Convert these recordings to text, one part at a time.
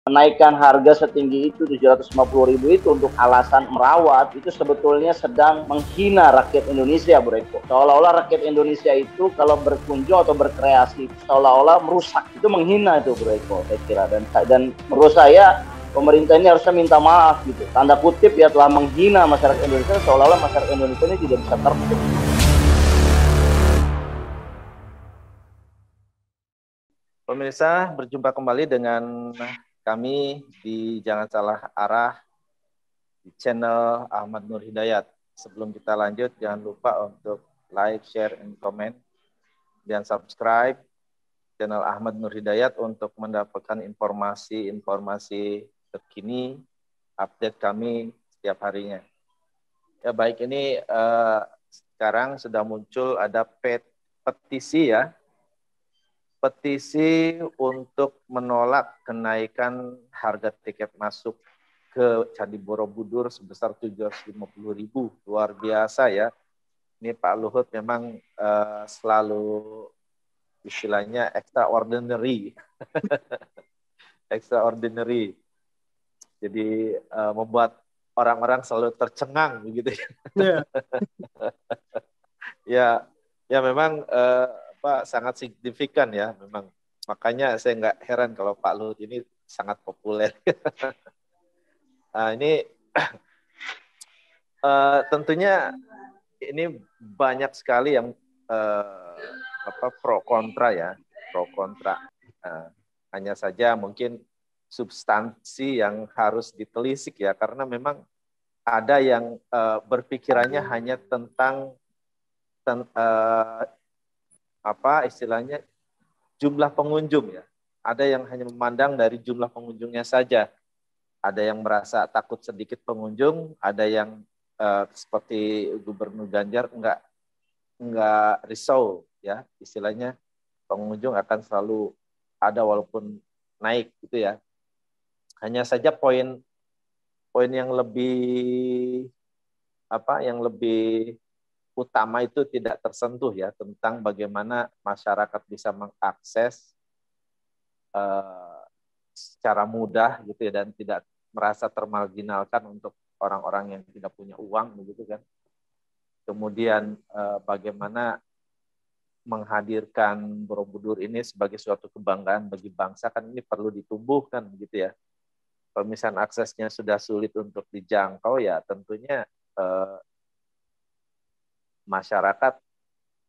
menaikkan harga setinggi itu 750.000 itu untuk alasan merawat itu sebetulnya sedang menghina rakyat Indonesia, Bro Eko. Seolah-olah rakyat Indonesia itu kalau berkunjung atau berkreasi seolah-olah merusak, itu menghina itu, Bro Eko, saya kira. Dan menurut saya pemerintah ini harusnya minta maaf gitu, tanda kutip ya, telah menghina masyarakat Indonesia seolah-olah masyarakat Indonesia ini tidak bisa tertib. Pemirsa, berjumpa kembali dengan kami di Jangan Salah Arah di channel Ahmad Nur Hidayat. Sebelum kita lanjut, jangan lupa untuk like, share, and comment, dan subscribe channel Ahmad Nur Hidayat untuk mendapatkan informasi-informasi terkini, update kami setiap harinya. Ya baik, ini sekarang sudah muncul ada petisi ya, petisi untuk menolak kenaikan harga tiket masuk ke Candi Borobudur sebesar 750.000. Luar biasa ya. Ini Pak Luhut memang selalu istilahnya extraordinary. Extraordinary. Jadi membuat orang-orang selalu tercengang begitu ya. Ya memang sangat signifikan ya memang. Makanya saya nggak heran kalau Pak Luhut ini sangat populer. Nah, ini tentunya ini banyak sekali yang pro kontra ya, pro kontra. Hanya saja mungkin substansi yang harus ditelisik ya, karena memang ada yang berpikirannya hanya tentang istilahnya jumlah pengunjung ya. Ada yang hanya memandang dari jumlah pengunjungnya saja. Ada yang merasa takut sedikit pengunjung, ada yang seperti Gubernur Ganjar enggak risau ya, istilahnya pengunjung akan selalu ada walaupun naik gitu ya. Hanya saja poin yang lebih utama itu tidak tersentuh ya, tentang bagaimana masyarakat bisa mengakses secara mudah gitu ya, dan tidak merasa termarginalkan untuk orang-orang yang tidak punya uang begitu kan. Kemudian bagaimana menghadirkan Borobudur ini sebagai suatu kebanggaan bagi bangsa, kan ini perlu ditumbuhkan begitu ya. Kalau misalnya aksesnya sudah sulit untuk dijangkau ya tentunya masyarakat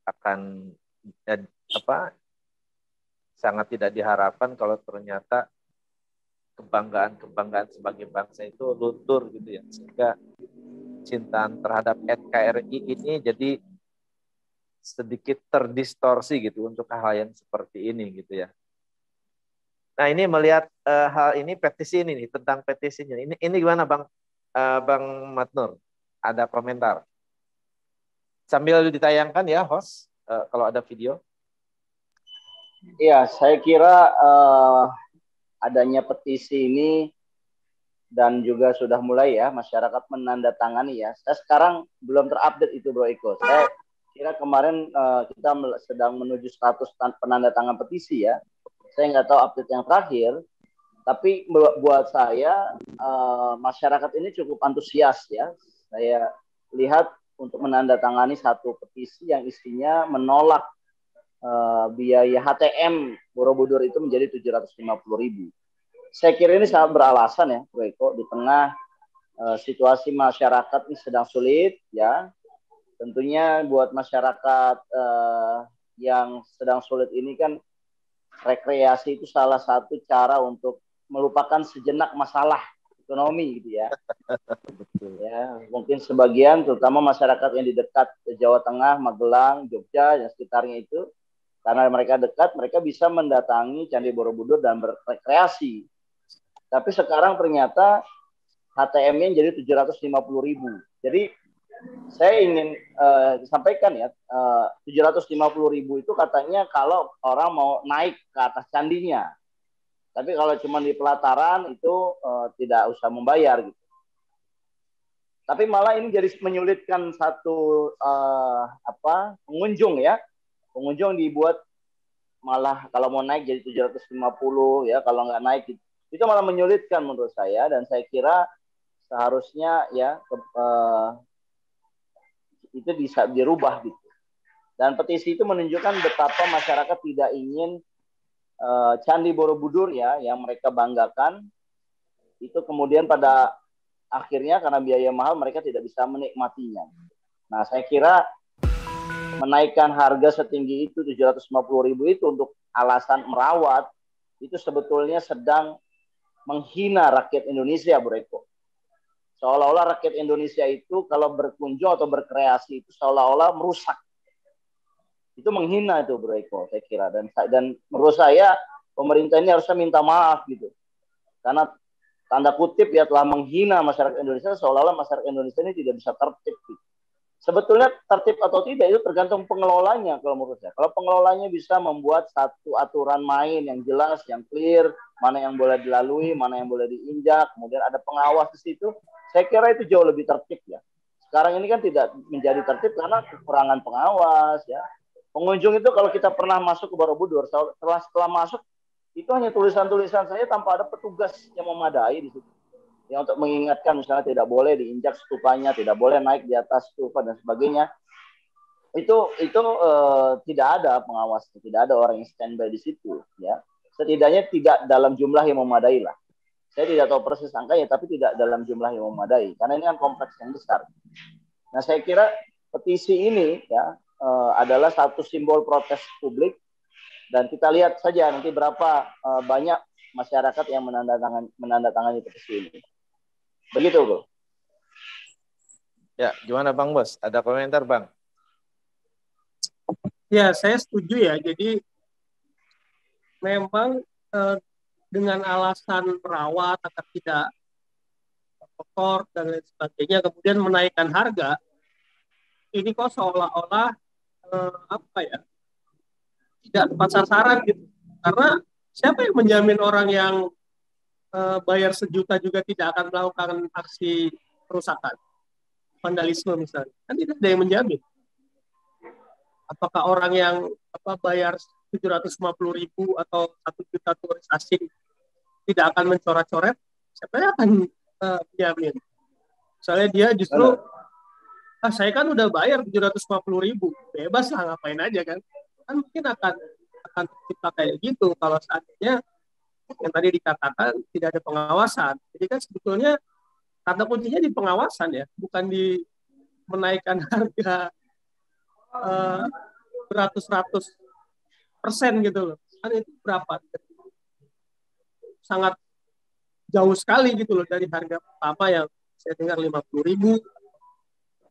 akan sangat tidak diharapkan kalau ternyata kebanggaan sebagai bangsa itu luntur gitu ya, sehingga cintaan terhadap NKRI ini jadi sedikit terdistorsi gitu untuk hal yang seperti ini gitu ya. Nah ini melihat hal ini, petisi ini nih, tentang petisinya ini gimana Bang Matnur, ada komentar sambil ditayangkan ya host kalau ada video. Iya, saya kira adanya petisi ini dan juga sudah mulai ya masyarakat menandatangani ya. Saya sekarang belum terupdate itu, Bro Eko. Saya kira kemarin kita sedang menuju status penandatangan petisi ya. Saya nggak tahu update yang terakhir, tapi buat saya masyarakat ini cukup antusias ya. Saya lihat untuk menandatangani satu petisi yang isinya menolak biaya HTM Borobudur itu menjadi 750.000. Saya kira ini sangat beralasan ya, Bro Eko, di tengah situasi masyarakat ini sedang sulit ya. Tentunya buat masyarakat yang sedang sulit ini kan rekreasi itu salah satu cara untuk melupakan sejenak masalah ekonomi gitu ya. Ya, mungkin sebagian terutama masyarakat yang di dekat Jawa Tengah, Magelang, Jogja dan sekitarnya itu, karena mereka dekat, mereka bisa mendatangi Candi Borobudur dan berrekreasi. Tapi sekarang ternyata HTM-nya jadi 750.000. Jadi saya ingin sampaikan ya, 750.000 itu katanya kalau orang mau naik ke atas candinya. Tapi kalau cuma di pelataran itu tidak usah membayar gitu. Tapi malah ini jadi menyulitkan satu pengunjung ya. Pengunjung dibuat malah kalau mau naik jadi 750 ya, kalau nggak naik itu malah menyulitkan menurut saya, dan saya kira seharusnya ya itu bisa dirubah gitu. Dan petisi itu menunjukkan betapa masyarakat tidak ingin Candi Borobudur ya yang mereka banggakan itu kemudian pada akhirnya karena biaya mahal mereka tidak bisa menikmatinya. Nah, saya kira menaikkan harga setinggi itu 750.000 itu untuk alasan merawat itu sebetulnya sedang menghina rakyat Indonesia, Bro Eko. Seolah-olah rakyat Indonesia itu kalau berkunjung atau berkreasi itu seolah-olah merusak. Itu menghina itu, Bro Eko, saya kira. Dan menurut saya pemerintah ini harusnya minta maaf gitu. Karena tanda kutip ya telah menghina masyarakat Indonesia, seolah-olah masyarakat Indonesia ini tidak bisa tertib gitu. Sebetulnya tertib atau tidak itu tergantung pengelolanya kalau menurut saya. Kalau pengelolanya bisa membuat satu aturan main yang jelas, yang clear, mana yang boleh dilalui, mana yang boleh diinjak, kemudian ada pengawas di situ, saya kira itu jauh lebih tertib ya. Sekarang ini kan tidak menjadi tertib karena kekurangan pengawas ya. Pengunjung itu kalau kita pernah masuk ke Borobudur, setelah masuk itu hanya tulisan-tulisan saya tanpa ada petugas yang memadai di situ. Ya, untuk mengingatkan misalnya tidak boleh diinjak stupanya, tidak boleh naik di atas stupa dan sebagainya. Itu tidak ada pengawas, tidak ada orang yang standby di situ ya. Setidaknya tidak dalam jumlah yang memadai lah. Saya tidak tahu persis angkanya, tapi tidak dalam jumlah yang memadai karena ini kan kompleks yang besar. Nah, saya kira petisi ini ya adalah satu simbol protes publik, dan kita lihat saja nanti berapa banyak masyarakat yang menandatangani petisi ini. Begitu, Bro. Ya, gimana Bang Bos? Ada komentar, Bang? Ya, saya setuju ya. Jadi memang dengan alasan merawat agar tidak kotor dan lain sebagainya, kemudian menaikkan harga, ini kok seolah-olah apa ya, tidak tepat sasaran gitu. Karena siapa yang menjamin orang yang bayar 1 juta juga tidak akan melakukan aksi perusakan, vandalisme misalnya? Kan tidak ada yang menjamin. Apakah orang yang bayar 750.000 atau 1 juta turis asing tidak akan mencoret-coret? Siapa yang akan menjamin? Misalnya dia justru, saya kan udah bayar 750.000, bebas lah ngapain aja kan? Kan mungkin akan tercipta kayak gitu kalau seandainya yang tadi dikatakan tidak ada pengawasan. Jadi kan sebetulnya kata kuncinya di pengawasan ya, bukan di menaikkan harga beratus-ratus persen gitu loh. Kan itu berapa? Sangat jauh sekali gitu loh dari harga pertama yang saya dengar 50.000,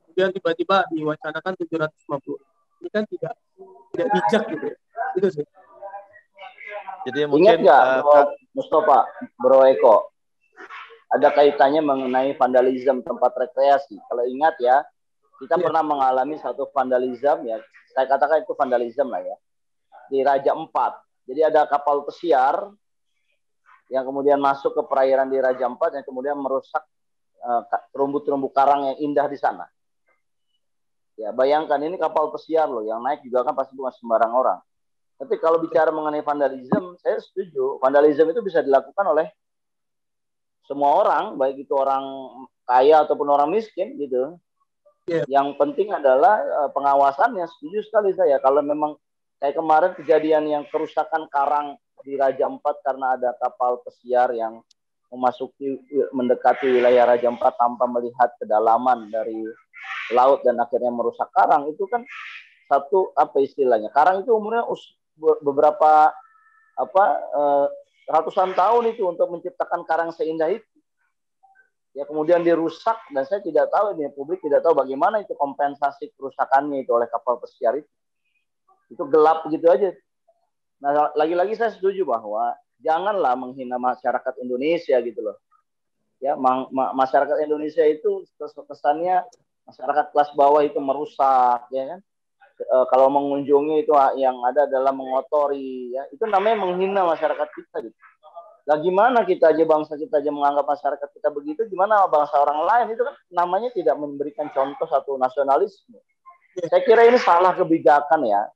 kemudian tiba-tiba diwacanakan 750. Ini kan tidak bijak gitu ya. Itu sih. Jadi mungkin ingat nggak, Bro Mustafa, Bro Eko, ada kaitannya mengenai vandalisme tempat rekreasi. Kalau ingat ya, kita pernah mengalami satu vandalisme ya, saya katakan itu vandalisme lah ya, di Raja Ampat. Jadi ada kapal pesiar yang kemudian masuk ke perairan di Raja Ampat yang kemudian merusak terumbu-terumbu karang yang indah di sana. Ya, bayangkan ini kapal pesiar loh, yang naik juga kan pasti bukan sembarang orang. Tapi kalau bicara mengenai vandalisme, saya setuju. Vandalisme itu bisa dilakukan oleh semua orang, baik itu orang kaya ataupun orang miskin gitu. Yeah. Yang penting adalah pengawasannya. Setuju sekali saya. Kalau memang kayak kemarin kejadian yang kerusakan karang di Raja Ampat karena ada kapal pesiar yang mendekati wilayah Raja Ampat tanpa melihat kedalaman dari laut dan akhirnya merusak karang, itu kan satu istilahnya. Karang itu umurnya beberapa ratusan tahun itu untuk menciptakan karang seindah itu. Ya kemudian dirusak, dan saya tidak tahu ini, publik tidak tahu bagaimana itu kompensasi kerusakannya itu oleh kapal pesiar itu. Itu gelap begitu aja. Nah, lagi-lagi saya setuju bahwa janganlah menghina masyarakat Indonesia gitu loh. Ya, masyarakat Indonesia itu kesannya masyarakat kelas bawah itu merusak, ya kan? Kalau mengunjungi itu yang ada adalah mengotori, ya itu namanya menghina masyarakat kita gitu. Lah gimana kita aja, bangsa kita aja menganggap masyarakat kita begitu, gimana bangsa orang lain? Itu kan namanya tidak memberikan contoh satu nasionalisme. Saya kira ini salah kebijakan ya,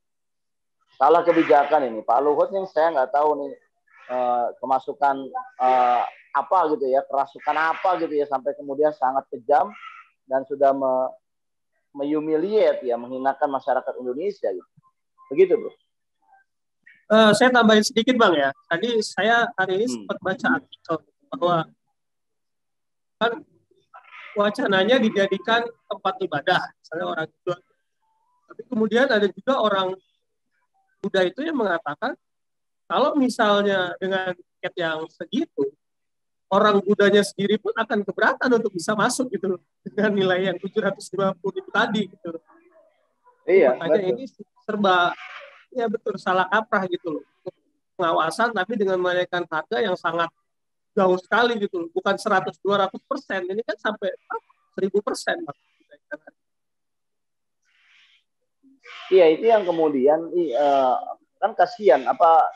salah kebijakan ini Pak Luhut yang saya nggak tahu nih kemasukan apa gitu ya, kerasukan apa gitu ya, sampai kemudian sangat kejam dan sudah menghumiliate ya, menghinakan masyarakat Indonesia gitu. Begitu, Bro. Saya tambahin sedikit Bang ya. Tadi saya hari ini sempat baca artikel bahwa kan wacananya dijadikan tempat ibadah, misalnya orang Buddha. Tapi kemudian ada juga orang Buddha itu yang mengatakan kalau misalnya dengan tiket yang segitu, orang Budanya sendiri pun akan keberatan untuk bisa masuk gitu loh, dengan nilai yang 750.000 tadi gitu. Iya, makanya betul. ini serba ya betul salah kaprah gitu loh. Pengawasan tapi dengan menaikkan harga yang sangat jauh sekali gitu loh. Bukan 100-200%, ini kan sampai 1000%. Iya, itu yang kemudian kan kasihan apa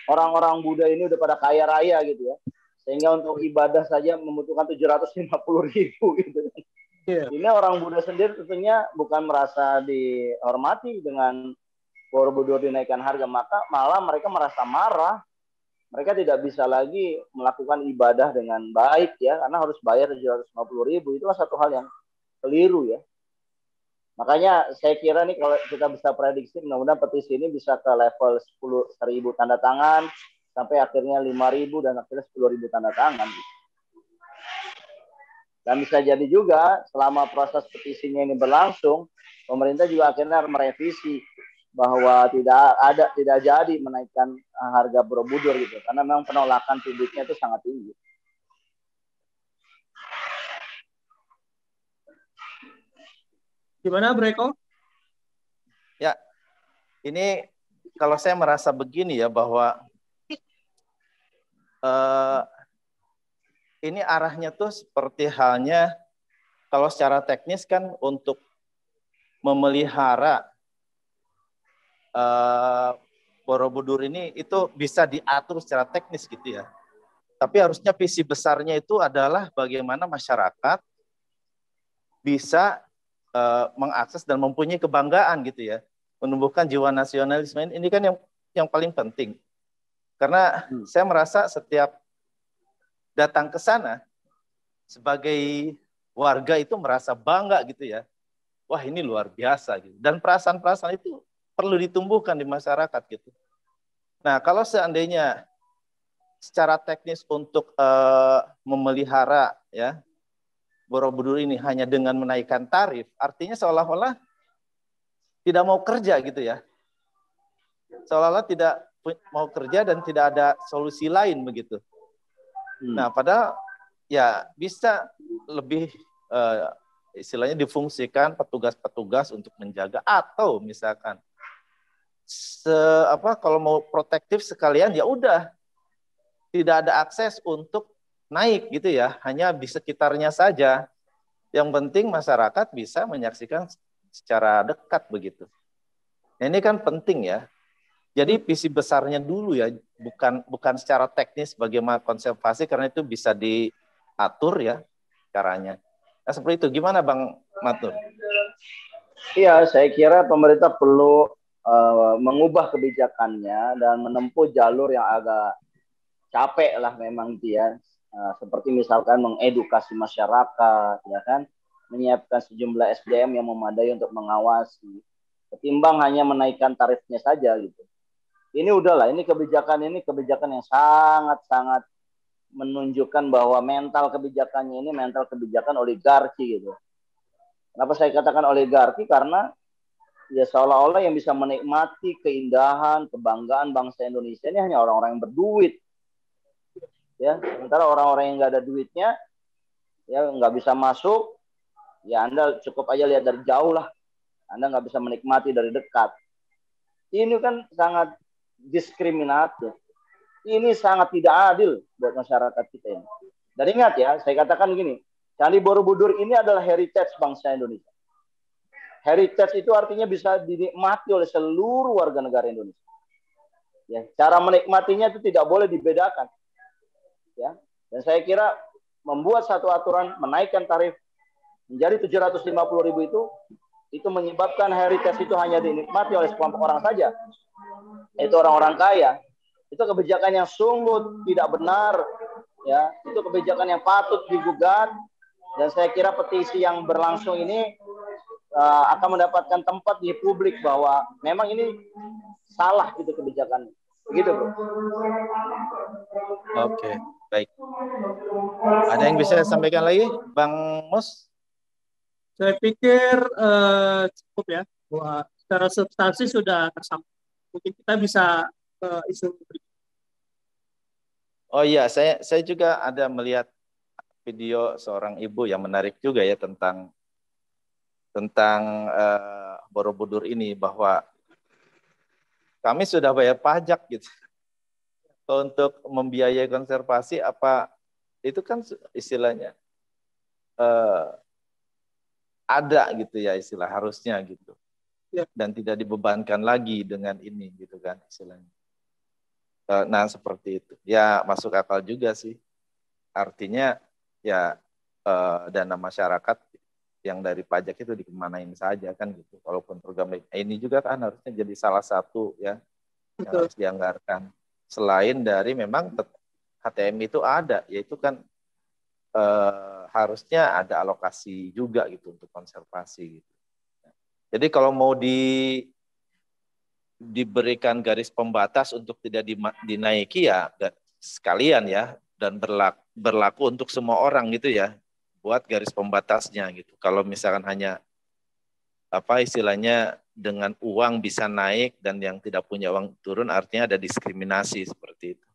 orang-orang Buddha ini udah pada kaya raya gitu ya, sehingga untuk ibadah saja membutuhkan 750.000 gitu. Yeah. Ini orang Buddha sendiri tentunya bukan merasa dihormati dengan Borobudur dinaikkan harga, maka malah mereka merasa marah. Mereka tidak bisa lagi melakukan ibadah dengan baik ya, karena harus bayar 750.000. Itulah satu hal yang keliru ya. Makanya saya kira nih kalau kita bisa prediksi, mudah-mudahan petisi ini bisa ke level 10.000 tanda tangan, sampai akhirnya 5.000 dan akhirnya 10.000 tanda tangan. Dan bisa jadi juga selama proses petisinya ini berlangsung, pemerintah juga akhirnya merevisi bahwa tidak jadi menaikkan harga Borobudur gitu, karena memang penolakan publiknya itu sangat tinggi. Gimana Breko? Ya, ini kalau saya merasa begini ya, bahwa ini arahnya tuh seperti halnya kalau secara teknis kan untuk memelihara Borobudur ini itu bisa diatur secara teknis gitu ya. Tapi harusnya visi besarnya itu adalah bagaimana masyarakat bisa mengakses dan mempunyai kebanggaan gitu ya. Menumbuhkan jiwa nasionalisme ini kan yang paling penting. Karena saya merasa setiap datang ke sana sebagai warga itu merasa bangga gitu ya. Wah, ini luar biasa gitu. Dan perasaan-perasaan itu perlu ditumbuhkan di masyarakat gitu. Nah, kalau seandainya secara teknis untuk memelihara ya Borobudur ini hanya dengan menaikkan tarif, artinya seolah-olah tidak mau kerja gitu ya. Seolah-olah tidak mau kerja dan tidak ada solusi lain begitu. Nah, padahal ya bisa lebih istilahnya difungsikan petugas-petugas untuk menjaga, atau misalkan kalau mau protektif sekalian ya udah tidak ada akses untuk naik gitu ya, hanya di sekitarnya saja. Yang penting masyarakat bisa menyaksikan secara dekat begitu. Nah, ini kan penting ya. Jadi visi besarnya dulu ya, bukan secara teknis bagaimana konservasi, karena itu bisa diatur ya caranya. Nah, seperti itu. Gimana Bang Matur? Iya, saya kira pemerintah perlu mengubah kebijakannya dan menempuh jalur yang agak capek lah memang dia. Seperti misalkan mengedukasi masyarakat, ya kan, menyiapkan sejumlah SDM yang memadai untuk mengawasi, ketimbang hanya menaikkan tarifnya saja gitu. Ini udahlah, ini kebijakan yang sangat-sangat menunjukkan bahwa mental kebijakannya ini mental kebijakan oligarki gitu. Kenapa saya katakan oligarki? Karena ya seolah-olah yang bisa menikmati keindahan, kebanggaan bangsa Indonesia ini hanya orang-orang yang berduit. Ya, sementara orang-orang yang nggak ada duitnya, ya nggak bisa masuk. Ya Anda cukup aja lihat dari jauh lah. Anda nggak bisa menikmati dari dekat. Ini kan sangat diskriminatif. Ini sangat tidak adil buat masyarakat kita ini. Dan ingat ya, saya katakan gini, Candi Borobudur ini adalah heritage bangsa Indonesia. Heritage itu artinya bisa dinikmati oleh seluruh warga negara Indonesia. Ya, cara menikmatinya itu tidak boleh dibedakan. Ya, dan saya kira membuat satu aturan menaikkan tarif menjadi 750.000 itu menyebabkan heritage itu hanya dinikmati oleh sekelompok orang saja, yaitu orang-orang kaya. Itu kebijakan yang sungguh tidak benar, ya. Itu kebijakan yang patut digugat, dan saya kira petisi yang berlangsung ini akan mendapatkan tempat di publik bahwa memang ini salah gitu kebijakan. Begitu, Bro. Oke, baik. Ada yang bisa saya sampaikan lagi, Bang Mus? Saya pikir cukup ya, bahwa secara substansi sudah tersampaikan. Mungkin kita bisa ke isu berikutnya. Oh iya, saya juga ada melihat video seorang ibu yang menarik juga ya tentang Borobudur ini, bahwa kami sudah bayar pajak gitu untuk membiayai konservasi, apa itu kan istilahnya ada gitu ya, istilah harusnya gitu, dan tidak dibebankan lagi dengan ini gitu kan istilahnya. Nah seperti itu ya, masuk akal juga sih, artinya ya dana masyarakat yang dari pajak itu dikemanain saja kan gitu. Walaupun program ini juga kan harusnya jadi salah satu ya yang harus dianggarkan. Selain dari memang HTM itu ada, yaitu kan harusnya ada alokasi juga gitu untuk konservasi gitu. Jadi kalau mau diberikan garis pembatas untuk tidak dinaiki ya sekalian ya, dan berlaku untuk semua orang gitu ya, buat garis pembatasnya gitu. Kalau misalkan hanya apa istilahnya dengan uang bisa naik dan yang tidak punya uang turun, artinya ada diskriminasi seperti itu.